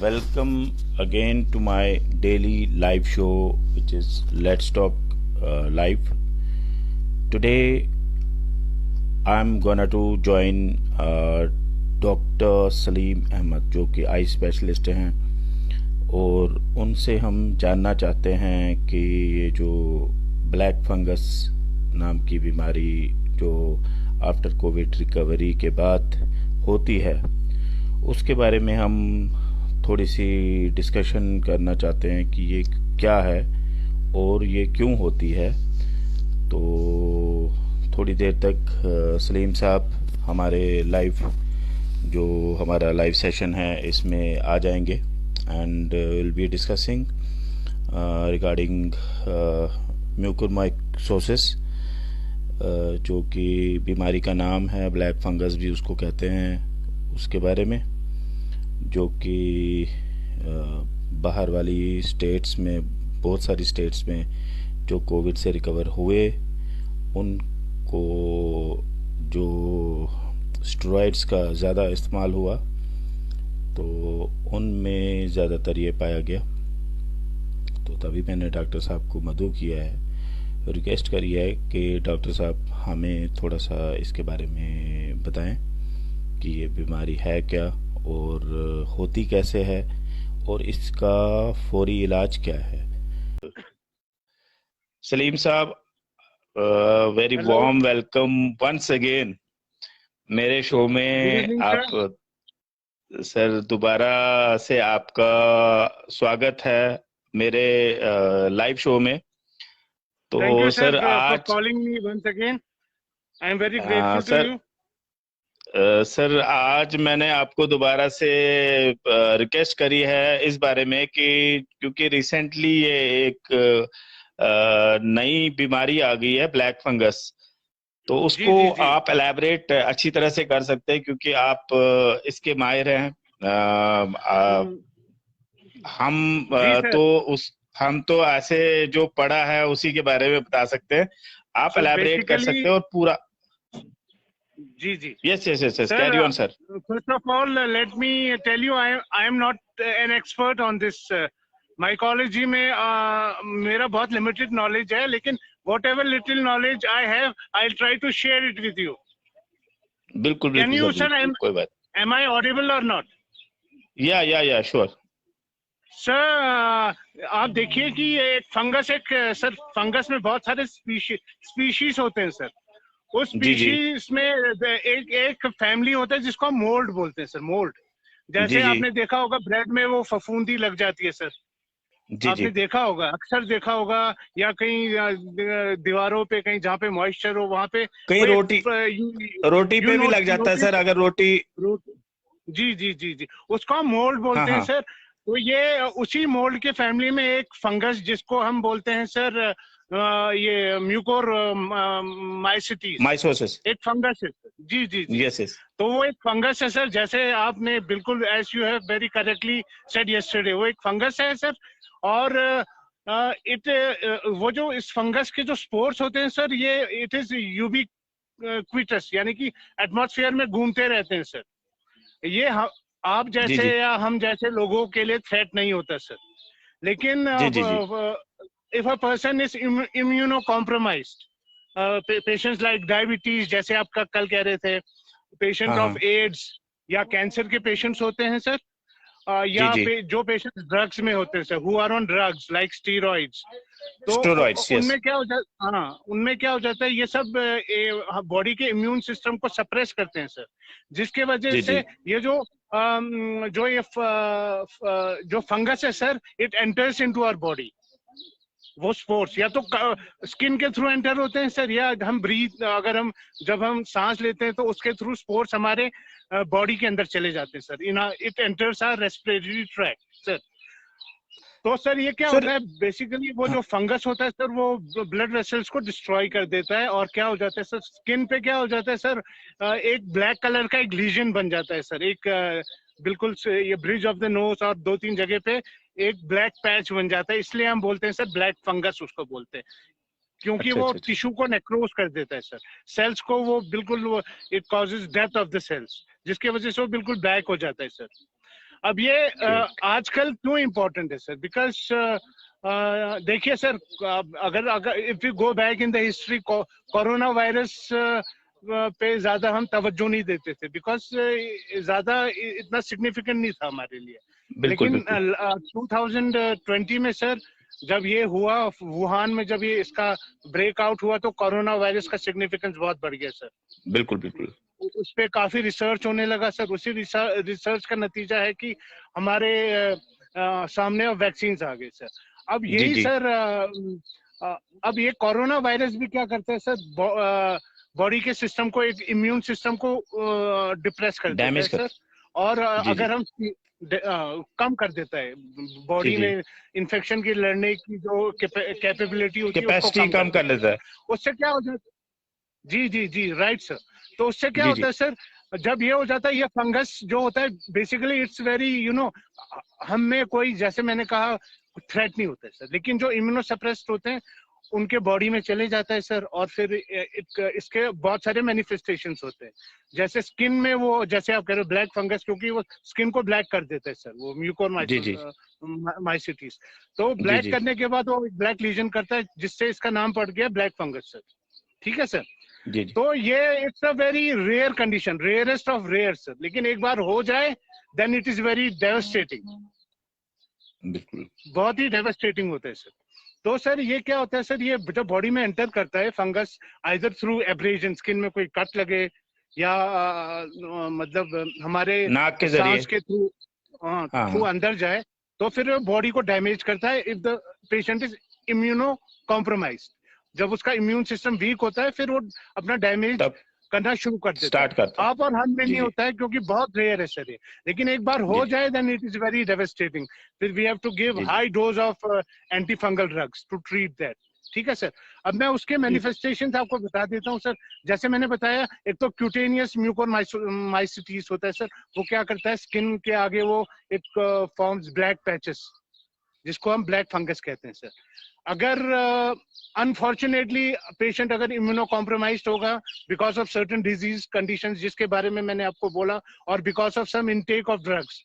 Welcome again to my daily live show, which is Let's Talk Live. Today, I'm gonna to join doctor Salim Ahmad, जो कि eye specialist हैं, और उनसे हम जानना चाहते हैं कि ये जो ब्लैक फंगस नाम की बीमारी जो आफ्टर कोविड रिकवरी के बाद होती है, उसके बारे में हम थोड़ी सी डिस्कशन करना चाहते हैं कि ये क्या है और ये क्यों होती है। तो थोड़ी देर तक सलीम साहब हमारे हमारा लाइव सेशन है इसमें आ जाएंगे and will be discussing regarding mucormycosis, जो कि बीमारी का नाम है, ब्लैक फंगस भी उसको कहते हैं, उसके बारे में, जो कि बाहर वाली स्टेट्स में, बहुत सारी स्टेट्स में जो कोविड से रिकवर हुए उनको जो स्टेरॉइड्स का ज़्यादा इस्तेमाल हुआ तो उनमें ज़्यादातर ये पाया गया। तो तभी मैंने डॉक्टर साहब को मदऊ किया है, रिक्वेस्ट करी है कि डॉक्टर साहब हमें थोड़ा सा इसके बारे में बताएं कि ये बीमारी है क्या और होती कैसे है और इसका फौरी इलाज क्या है। सलीम साहब, very warm welcome once again मेरे शो में। आप सर, दोबारा से आपका स्वागत है मेरे लाइव शो में। तो सर, आज calling me once again, I am very grateful to you. Sir, आज मैंने आपको दोबारा से रिक्वेस्ट करी है इस बारे में कि क्योंकि रिसेंटली ये एक नई बीमारी आ गई है, ब्लैक फंगस, तो उसको जी। आप एलैबोरेट अच्छी तरह से कर सकते हैं क्योंकि आप इसके माहिर हैं। हम तो ऐसे जो पढ़ा है उसी के बारे में बता सकते हैं, आप एलैबोरेट कर सकते हैं और पूरा। जी जी, yes, carry on sir. First of all, let me tell you, I am not an expert on this. Mycology में मेरा बहुत लिमिटेड नॉलेज है, लेकिन whatever little knowledge I have, I'll try to share it with you. बिल्कुल Can you sir, कोई बात। am I audible or not? या sure. Sir, आप देखिए कि एक फंगस में बहुत सारे स्पीशीज होते हैं सर। उस स्पीशीज में एक फैमिली होता है जिसको हम मोल्ड बोलते हैं सर। मोल्ड जैसे आपने देखा होगा ब्रेड में वो फफूंदी लग जाती है सर, आपने देखा होगा, अक्सर देखा होगा, या कहीं दीवारों पे, कहीं जहाँ पे मॉइस्चर हो वहाँ पे, कहीं रोटी पे भी लग जाता है सर, अगर रोटी। जी जी जी जी, उसको हम मोल्ड बोलते हैं सर। तो ये उसी मोल्ड के फैमिली में एक फंगस जिसको हम बोलते हैं सर ये म्यूकोरमाइकोसिस, एक फंगस है। जी जी जी, yes. तो वो एक फंगस है सर, जैसे आपने बिल्कुल as you have very correctly said yesterday, वो एक फंगस है सर। और वो जो इस फंगस के जो स्पोर्स होते हैं सर, ये इट इज यूबिक्विटस, यानी कि एटमॉस्फेयर में घूमते रहते हैं सर। ये आप जैसे या हम जैसे लोगों के लिए थ्रेट नहीं होता सर, लेकिन if a person is immunocompromised, patients like diabetes, जैसे आप कल कह रहे थे, patient of AIDS या कैंसर के पेशेंट्स होते हैं सर, या जो पेशेंट्स ड्रग्स में होते हैं sir, who are on drugs like steroids, तो उनमें क्या हो जाता है, उनमें क्या हो जाता है, ये सब बॉडी के इम्यून सिस्टम को सप्रेस करते हैं सर, जिसके वजह से ये जो फंगस है sir, it enters into our body. वो स्पोर्स या तो स्किन के थ्रू एंटर होते हैं सर, या हम जब हम सांस लेते हैं तो उसके थ्रू स्पोर्स हमारे बॉडी के अंदर चले जाते हैं sir. It enters our respiratory tract sir. तो सर ये क्या होता है, बेसिकली वो जो फंगस होता है सर, वो ब्लड वेसल्स को डिस्ट्रॉय कर देता है, और क्या हो जाता है सर, स्किन पे क्या हो जाता है सर, एक ब्लैक कलर का एक लीजन बन जाता है सर, एक बिल्कुल ये ब्रिज ऑफ द नोज और 2-3 जगह पे एक ब्लैक पैच बन जाता है। इसलिए हम बोलते हैं सर ब्लैक फंगस उसको बोलते हैं, क्योंकि वो टिश्यू को नेक्रोज कर देता है सर, सेल्स को, वो बिल्कुल it causes death of the cells, जिसके वजह से वो बिल्कुल ब्लैक हो जाता है सर। अब ये आजकल क्यों इम्पोर्टेंट है सर? बिकॉज देखिए सर, अगर अगर if you go back in the history, corona virus पे ज्यादा हम तवज्जो नहीं देते थे, बिकॉज ज्यादा इतना सिग्निफिकेंट नहीं था हमारे लिए। बिल्कुल लेकिन बिल्कुल 2020 में सर, जब ये हुआ वुहान में, जब ये इसका ब्रेकआउट हुआ, तो कोरोना वायरस का सिग्निफिकेंस बहुत बढ़ गया सर। बिल्कुल बिल्कुल उस पे काफी रिसर्च होने लगा सर। उसी रिसर्च का नतीजा है कि हमारे सामने अब वैक्सीन आ गए सर। अब जी यही जी सर, अब ये कोरोना वायरस भी क्या करता है सर, बॉडी के सिस्टम को, एक इम्यून सिस्टम को डिप्रेस कर देता है डैमेज कर सर। और जी जी अगर हम कम कर देता है जी बॉडी जी में इन्फेक्शन की लड़ने की जो कैपेबिलिटी होती है, उसको कैपेसिटी कम कर कम कर देता है लेता सर। है। उससे क्या हो जाता है? जी जी जी, राइट सर। तो उससे क्या जी होता जी है सर, जब ये हो जाता है, ये फंगस जो होता है, बेसिकली इट्स वेरी हम में कोई, जैसे मैंने कहा, थ्रेट नहीं होता है सर। लेकिन जो इम्यूनोसप्रेस्ड होते हैं, उनके बॉडी में चले जाता है सर। और फिर इसके बहुत सारे मैनिफेस्टेशंस होते हैं। जैसे स्किन में, वो जैसे आप कह रहे हो ब्लैक फंगस, क्योंकि वो स्किन को ब्लैक कर देता है सर, वो जी जी माइसिटीज। तो जी ब्लैक जी करने के बाद वो ब्लैक लीजन करता है, जिससे इसका नाम पड़ गया ब्लैक फंगस सर। ठीक है सर। जी जी तो ये it's a very rare condition, rarest of rare sir. लेकिन एक बार हो जाए, then it is very devastating, बिल्कुल बहुत ही डेवस्टेटिंग होता है सर। तो सर ये क्या होता है सर, ये जब बॉडी में एंटर करता है fungus, either through abrasion, skin में कोई कट लगे, या मतलब हमारे नाक के सांस जरिए। के थ्रू, हाँ थ्रू हाँ अंदर जाए, तो फिर बॉडी को डैमेज करता है। If the patient is immuno compromise, जब उसका इम्यून सिस्टम वीक होता है, फिर वो अपना डैमेज तब करना शुरू कर देता है। स्टार्ट करता है। आप और हम में जी नहीं जी होता है, क्योंकि बहुत रेयर है सर ये। लेकिन एक बार जी हो जी जाए, then it is very devastating. फिर वी हैव टू गिव जी जी high dose of anti fungal drugs to treat that. ठीक है सर। अब मैं उसके जी मैनिफेस्टेशन आपको बता देता हूँ सर। जैसे मैंने बताया, एक तो क्यूटेनियस म्यूकोरमाइसिटीज होता है सर। वो क्या करता है, स्किन के आगे वो एक फॉर्म्स ब्लैक पैचेस, जिसको हम ब्लैक फंगस कहते हैं सर। अगर अनफॉर्चुनेटली पेशेंट अगर इम्यूनो कॉम्प्रोमाइज्ड होगा, because of certain disease conditions जिसके बारे में मैंने आपको बोला, और because of some intake of drugs,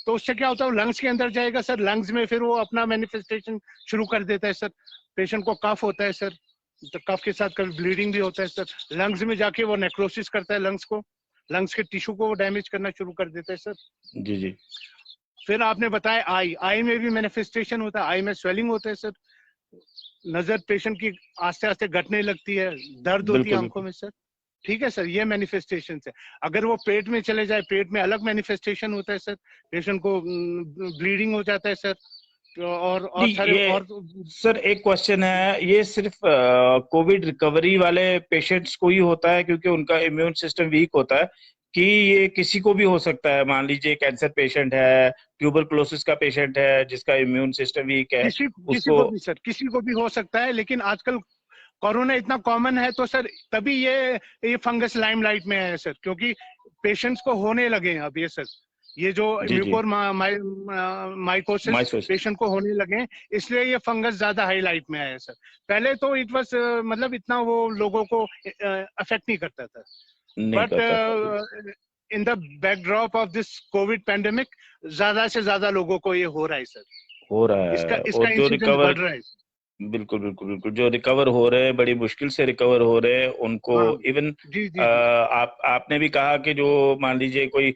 तो उससे क्या होता है, लंग्स के अंदर जाएगा सर। लंग्स में फिर वो अपना मैनिफेस्टेशन शुरू कर देता है सर। पेशेंट को कफ होता है सर, तो कफ के साथ कभी ब्लीडिंग भी होता है सर। लंग्स में जाके वो नेक्रोसिस करता है लंग्स को, लंग्स के टिश्यू को वो डैमेज करना शुरू कर देता है सर। जी जी फिर आपने बताया आई में भी मैनिफेस्टेशन होता है। आई में स्वेलिंग होता है सर। नजर पेशेंट की आस्ते आस्ते घटने लगती है, दर्द होती है बिल्कुल आंखों बिल्कुल में सर। ठीक है सर, ये मैनिफेस्टेशन है। अगर वो पेट में चले जाए, पेट में अलग मैनिफेस्टेशन होता है सर। पेशेंट को ब्लीडिंग हो जाता है सर। और नहीं सारे ये और। सर एक क्वेश्चन है, ये सिर्फ कोविड रिकवरी वाले पेशेंट्स को ही होता है क्योंकि उनका इम्यून सिस्टम वीक होता है, कि ये किसी को भी हो सकता है? मान लीजिए कैंसर पेशेंट है, ट्यूबरकुलोसिस का पेशेंट है जिसका इम्यून सिस्टम वीक है, किसी उसको। को भी सर, किसी को भी हो सकता है। लेकिन आजकल कोरोना इतना कॉमन है, तो सर तभी ये फंगस लाइमलाइट में है सर, क्योंकि पेशेंट्स को होने लगे हैं अब ये सर। ये जो जी जी म्यूकोर माइकोसिस माइसोस पेशेंट को होने लगे हैं, इसलिए ये फंगस ज्यादा हाईलाइट में आया है सर। पहले तो इट वाज मतलब इतना वो लोगों को अफेक्ट नहीं करता था। नहीं बट करता था। जी in the backdrop of this covid pandemic, ज्यादा से ज्यादा लोगों को ये हो रहा है सर। हो रहा इसका है। इसका और जो इंसिडेंस रिकवर, बढ़ रहा है। बिल्कुल बिल्कुल बिल्कुल, जो रिकवर हो रहे हैं, बड़ी मुश्किल से रिकवर हो रहे हैं उनको। हाँ इवन जी जी जी। आपने भी कहा कि जो मान लीजिए कोई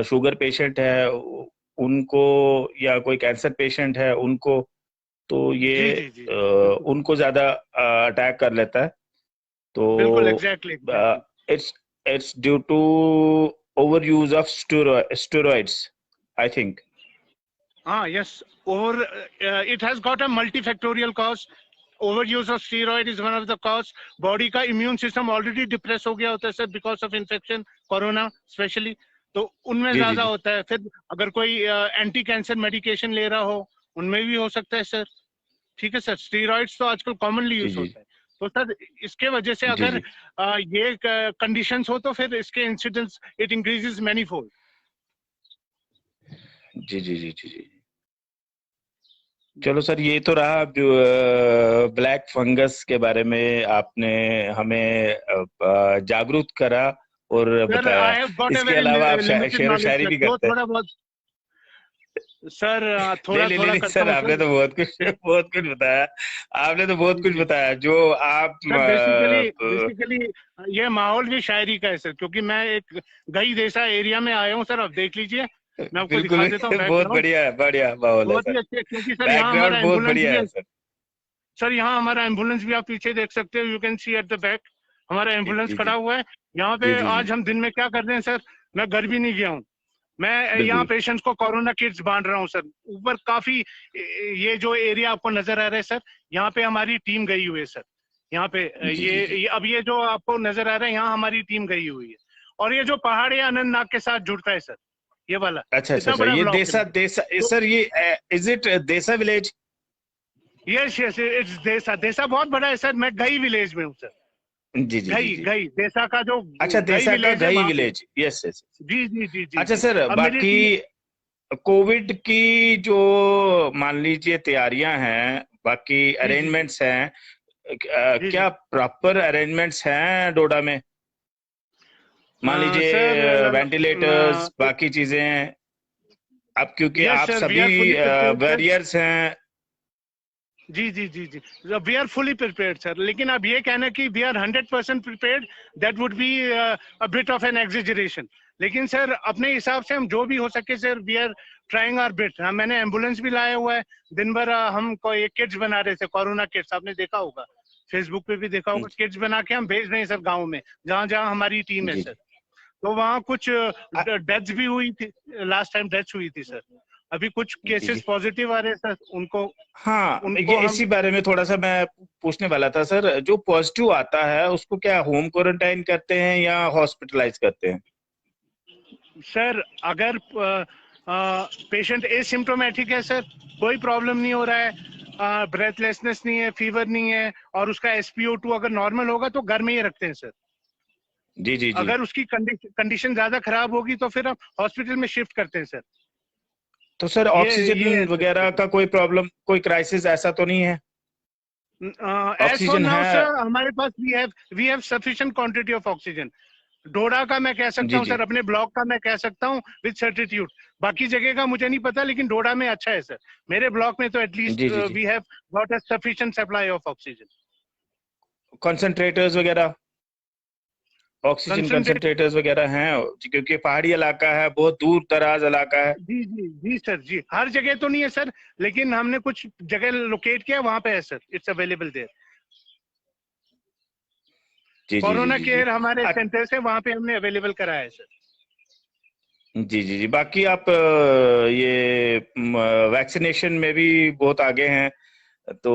शुगर पेशेंट है उनको, या कोई कैंसर पेशेंट है उनको, तो ये जी जी जी जी बिल्कुल। उनको ज्यादा अटैक कर लेता है। बिल्कुल तो exactly exactly. It's it's due to over use of steroids, I think. हाँ यस, और it has got a multifactorial cause. Over use of steroid is one of the cause. Body का इम्यून सिस्टम ऑलरेडी डिप्रेस हो गया होता है sir, because of infection, corona specially. तो उनमें जी जी ज्यादा जी होता है। फिर अगर कोई एंटी कैंसर मेडिकेशन ले रहा हो, उनमें भी हो सकता है सर। ठीक है सर, स्टीरॉइड्स तो आजकल कॉमनली जी यूज जी होता है। तो सर इसके वजह से जी अगर जी ये कंडीशंस हो, तो फिर इसके incidence it increases many fold. जी जी जी जी जी। चलो सर, ये तो रहा जो ब्लैक फंगस के बारे में आपने हमें जागरूक करा, और सर बताया। आई हैव गॉट अ इसके वेरी अलावा आप लिमिटेड शेर व नॉलेज शायरी सर, भी जो करते हैं? थोड़ा बहुत सर नहीं थोड़ा नहीं नहीं थोड़ा नहीं करता सर, हूँ आपने सर। तो बहुत कुछ बहुत कुछ बताया। आपने तो बहुत जी कुछ जी बताया जो आप सर, बेसिकली अ, बेसिकली ये माहौल भी शायरी का है सर, क्योंकि मैं एक गई जैसा एरिया में आया हूँ सर। अब देख लीजिए, मैं आपको बिल्कुल दिखा देता हूँ बहुत बैकग्राउंड। बढ़िया है, बढ़िया माहौल है बहुत सर। ही अच्छे, क्योंकि सर यहाँ हमारा बैकग्राउंड बहुत एम्बुलेंस बढ़िया भी है है सर। सर। यहाँ हमारा एम्बुलेंस भी आप पीछे देख सकते हो, you can see at the back. हमारा जी एम्बुलेंस जी खड़ा जी हुआ है यहाँ पे। जी जी जी आज हम दिन में क्या कर रहे हैं सर, मैं घर भी नहीं गया हूँ। मैं यहाँ बिल्कुल। पेशेंट्स को कोरोना किट्स बांट रहा हूँ सर। ऊपर काफी ये जो एरिया आपको नजर आ रहा है सर, यहाँ पे हमारी टीम गई हुई है सर। यहाँ पे जी जी जी। अब ये जो आपको नजर आ रहा है, यहाँ हमारी टीम गई हुई है। और ये जो पहाड़ है अनंतनाग के साथ जुड़ता है सर, ये वाला अच्छा अच्छा इतना अच्छा, बड़ा ये ब्लॉक है। देसा देसा तो सर, ये इज इट देसा विलेज? यस यस, इट्स देसा। देसा बहुत बड़ा है सर। मैं गई विलेज में हूँ सर। जी जी जी गई जी। गई देसा का जो अच्छा, गई देसा का विलेज है घई वहां पे। Village, yes yes. जी जी जी जी अच्छा जी। सर, अब मेरी बाकी टीम। कोविड की जो मान लीजिए तैयारियां हैं, बाकी जी जी जी अरेंजमेंट्स हैं, जी जी क्या प्रॉपर अरेंजमेंट्स हैं डोडा में? मान सर लीजिए वेंटिलेटर्स, बाकी चीजें, अब क्योंकि यस आप सर, वी सभी are fully prepared sir. Warriors हैं। जी जी जी जी, we are fully prepared sir. लेकिन अब ये कहना कि we are 100% prepared, that would be a bit of an exaggeration. लेकिन सर अपने हिसाब से हम जो भी हो सके sir, we are trying our bit. मैंने एम्बुलेंस भी लाया हुआ है। दिन भर हम ये किट्स बना रहे थे, कोरोना किट्स, आपने देखा होगा, फेसबुक पे भी देखा होगा। किट्स बना के हम भेज रहे हैं सर गाँव में, जहाँ जहाँ हमारी टीम है जी सर। जी। तो वहाँ कुछ अ- डेथ्स भी हुई थी। लास्ट टाइम डेथ्स हुई थी सर। अभी कुछ जी केसेस जी। पॉजिटिव आ रहे हैं सर, उनको हाँ, ये उनको हम। इसी बारे में थोड़ा सा मैं पूछने वाला था सर। जो पॉजिटिव आता है उसको क्या होम क्वारंटाइन करते हैं या हॉस्पिटलाइज करते हैं? सर अगर पेशेंट एसिम्प्टोमेटिक है सर, कोई प्रॉब्लम नहीं हो रहा है, ब्रेथलेसनेस नहीं है, फीवर नहीं है, और उसका SpO2 अगर नॉर्मल होगा तो घर में ही रखते हैं सर। जी जी जी। अगर उसकी कंडीशन ज्यादा खराब होगी तो फिर हम हॉस्पिटल में शिफ्ट करते हैं सर। तो सर ये ऑक्सीजन है वगैरह सर। का कोई प्रॉब्लम, कोई क्राइसिस ऐसा तो नहीं है? एज फॉर ऑक्सीजन नाउ है? सर, हमारे पास we have sufficient quantity of oxygen. Doda का मैं कह सकता जी हूँ जी सर, अपने ब्लॉक का मैं कह सकता हूँ विद सर्टिट्यूड। बाकी जगह का मुझे नहीं पता, लेकिन डोडा में अच्छा है सर। मेरे ब्लॉक में तो एटलीस्ट जी जी जी। We have got a sufficient supply of oxygen. Concentrators वगैरह, ऑक्सीजन कंसंट्रेट। कंसंट्रेटर्स वगैरह हैं? क्योंकि पहाड़ी इलाका है, बहुत दूर दराज इलाका है। जी जी जी सर जी, हर जगह तो नहीं है सर, लेकिन हमने कुछ जगह लोकेट किया, वहां पे है सर, इट्स अवेलेबल देयर। जी जी जी कोरोना जी जी। केयर हमारे अ- सेंटर से वहां पे हमने अवेलेबल कराया है सर। जी जी जी। बाकी आप ये वैक्सीनेशन में भी बहुत आगे हैं, तो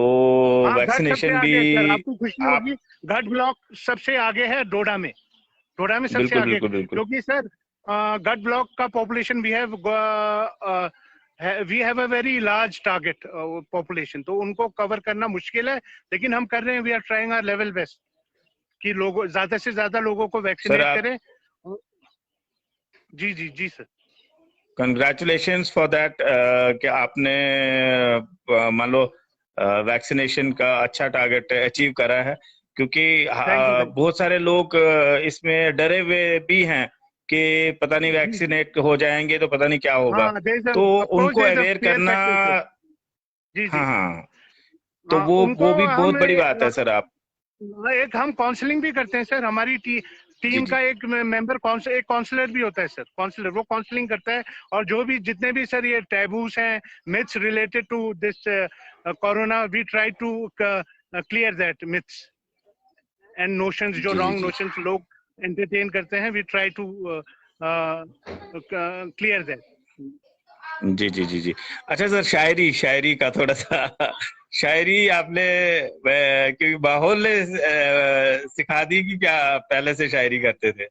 हाँ, घाट सबसे वैक्सीनेशन भी आगे है सर, आपको खुशी आप। होगी। घाट ब्लॉक सबसे आगे है डोडा में। डोडा में सबसे बिल्कुल आगे, बिल्कुल बिल्कुल। क्योंकि सर गढ़ ब्लॉक का population we have a very large target population, तो उनको कवर करना मुश्किल है। लेकिन हम कर रहे हैं, we are trying our level best कि लोगों, ज्यादा से ज्यादा लोगों को सर वैक्सीनेट आप, करें। जी जी जी सर। कंग्रेचुलेशंस फॉर दैट कि आपने मान लो वैक्सीनेशन का अच्छा टारगेट अचीव करा है। क्योंकि थैंक यू, थैंक बहुत सारे लोग इसमें डरे हुए भी हैं कि पता नहीं यू। Ji ji. वैक्सीनेट हो जाएंगे तो पता नहीं क्या होगा। हाँ, देयर इज तो ऑफ कोर्स उनको there is a aware fear करना, फैक्टर सर। जी जी। हाँ हाँ, तो हाँ, उनको वो भी बहुत हम बड़ी बात है सर। आप, एक हम काउंसलिंग भी करते हैं सर। हमारी जी टीम जी का एक मेंबर एक काउंसलर भी होता है सर। काउंसलर वो काउंसलिंग करता है, और जो भी जितने भी सर ये टैबूस हैं, myths related to this corona, we try to clear that myths and notions, जो जी जी रॉन्ग जी नोशंस लोग एंटरटेन करते हैं, we try to clear that. जी जी जी जी। अच्छा सर, शायरी शायरी का थोड़ा सा शायरी आपने क्योंकि माहौल ने सिखा दी कि क्या पहले से शायरी करते थे?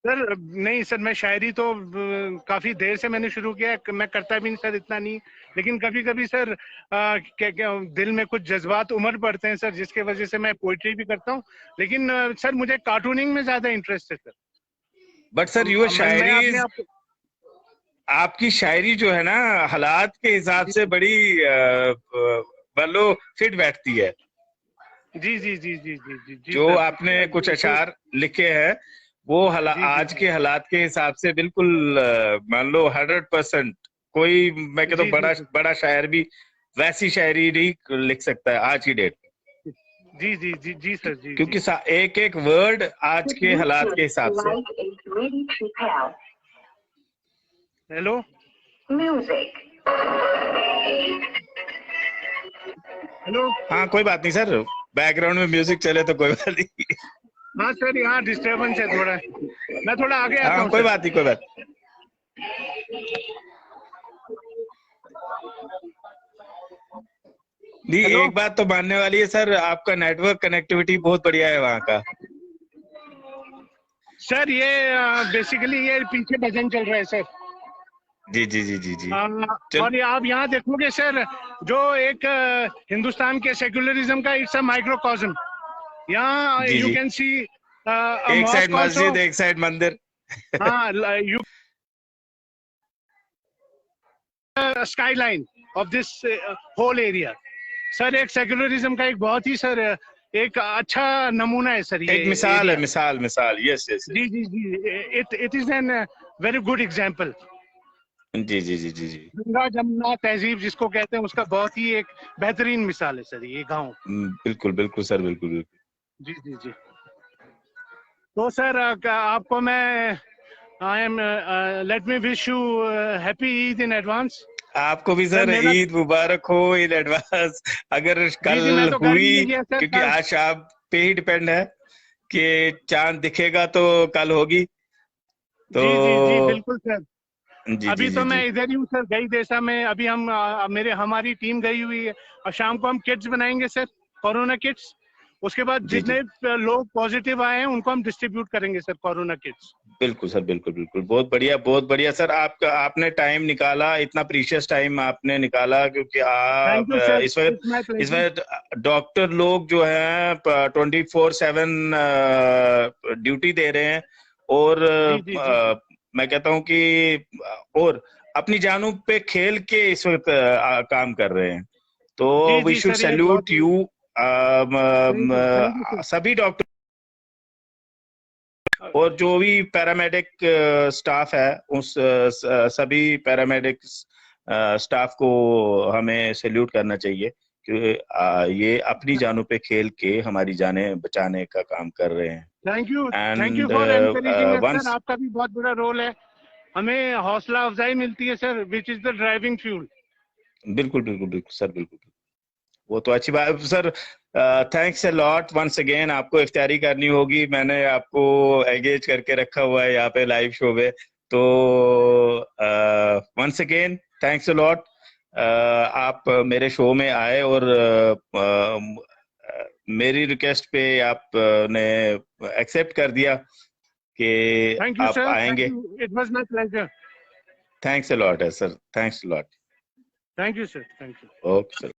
सर नहीं सर, मैं शायरी तो काफी देर से मैंने शुरू किया है। मैं करता भी नहीं सर, इतना नहीं। लेकिन कभी कभी सर क्या क्या दिल में कुछ जज्बात उमड़ पड़ते हैं सर, जिसके वजह से मैं पोइट्री भी करता हूँ। लेकिन सर मुझे कार्टूनिंग में ज्यादा इंटरेस्ट है सर। बट सर योर मैं शायरी, अपने आप को। आपकी शायरी जो है ना, हालात के हिसाब जी से बड़ी मान लो फिट बैठती है। जी जी जी जी जी जी जी जो सर। आपने कुछ अशार लिखे हैं वो जी जी आज के हालात के हिसाब से बिल्कुल मान लो 100%। कोई मैं कहता हूँ जी बड़ा जी बड़ा शायर भी वैसी शायरी नहीं लिख सकता है आज की डेट में, जी जी जी जी सर, जी जी। क्योंकि एक एक वर्ड आज के हालात के हिसाब से। Hello music, hello. हाँ कोई बात नहीं सर, बैकग्राउंड में म्यूजिक चले तो कोई बात नहीं। हाँ सर, यहाँ डिस्टरबेंस है थोड़ा, मैं थोड़ा आगे आता हाँ हूँ कोई सर। बात नहीं, कोई बात। नहीं, हेलो एक बात तो मानने वाली है सर, आपका नेटवर्क कनेक्टिविटी बहुत बढ़िया है वहाँ का। सर, ये बेसिकली ये पीछे भजन चल रहा है सर। जी जी जी जी जी। चल और ये आप यहाँ देखोगे सर, जो एक हिंदुस्तान के सेक्युलरिज्म का इट्स अ माइक्रोकॉज्म। यहाँ जी यू जी, कैन सी अ एक साइड मॉस्क आल्सो। मस्जिद एक साइड मंदिर। हाँ, you skyline of this whole area. Sir, एक सेक्युलरिज्म का एक बहुत ही सर एक अच्छा नमूना है सर ये एक मिसाल है, एरिया। मिसाल मिसाल, यस यस। जी जी जी, it is an very good example. जी जी जी जी जी। गंगा जमुना तहजीब जिसको कहते हैं, उसका बहुत ही एक बेहतरीन मिसाल है सर ये गांव। बिल्कुल बिल्कुल सर, बिल्कुल बिल्कुल। जी जी जी। तो सर आपको मैं I am let me wish you happy Eid in advance. आपको भी सर सर मेरा, ईद मुबारक हो इन एडवांस। अगर जी जी, मैं कल तो घर ही हुई, नहीं गया सर क्योंकि कल। आज शाम पे ही डिपेंड है कि चांद दिखेगा तो कल होगी, तो जी जी जी बिल्कुल सर। जी जी अभी जी तो मैं जी इधर ही हूँ सर, गई देशा में। अभी हम हमारी टीम गई हुई है, और शाम को हम किट्स बनाएंगे सर, कोरोना किट्स। उसके बाद जी जी। जितने लोग पॉजिटिव आए हैं उनको हम डिस्ट्रीब्यूट करेंगे सर, कोरोना किट्स। बिल्कुल सर, बिल्कुल बिल्कुल, बहुत बढ़िया सर। आपने टाइम निकाला, इतना प्रीशियस टाइम आपने निकाला, क्योंकि थैंक आप यू सर, इस वक्त, इट्स माय इस प्लेजर। वक्त डॉक्टर लोग जो हैं 24/7 ड्यूटी दे रहे हैं, और जी जी जी मैं कहता हूं कि और अपनी जानों पे खेल के इस वक्त काम कर रहे हैं। तो जी वी जी शुड सर, ये बहुत salute you, thank you sir. सभी डॉक्टर और जो भी पैरामेडिक स्टाफ है, उस सभी पैरामेडिक स्टाफ को हमें सैल्यूट करना चाहिए, कि ये अपनी जानों पे खेल के हमारी जानें बचाने का काम कर रहे हैं। Thank you and for encouraging us sir. Once, आपका भी बहुत बड़ा रोल है, हमें हौसला अफजाई मिलती है sir, which is the driving fuel. बिल्कुल बिल्कुल बिल्कुल सर, बिल्कुल। वो तो अच्छी बात सर। Thanks a lot once again. आपको इफ्तारी करनी होगी, मैंने आपको एंगेज करके रखा हुआ है यहाँ पे लाइव शो में, तो once again thanks a lot. आप मेरे शो में आए, और मेरी रिक्वेस्ट पे आपने एक्सेप्ट कर दिया कि थैंक यू आप सर, थैंक आएंगे। You, it was my pleasure. Thanks a lot है sir, thanks a lot. Thank you sir, thank you. Okay sir.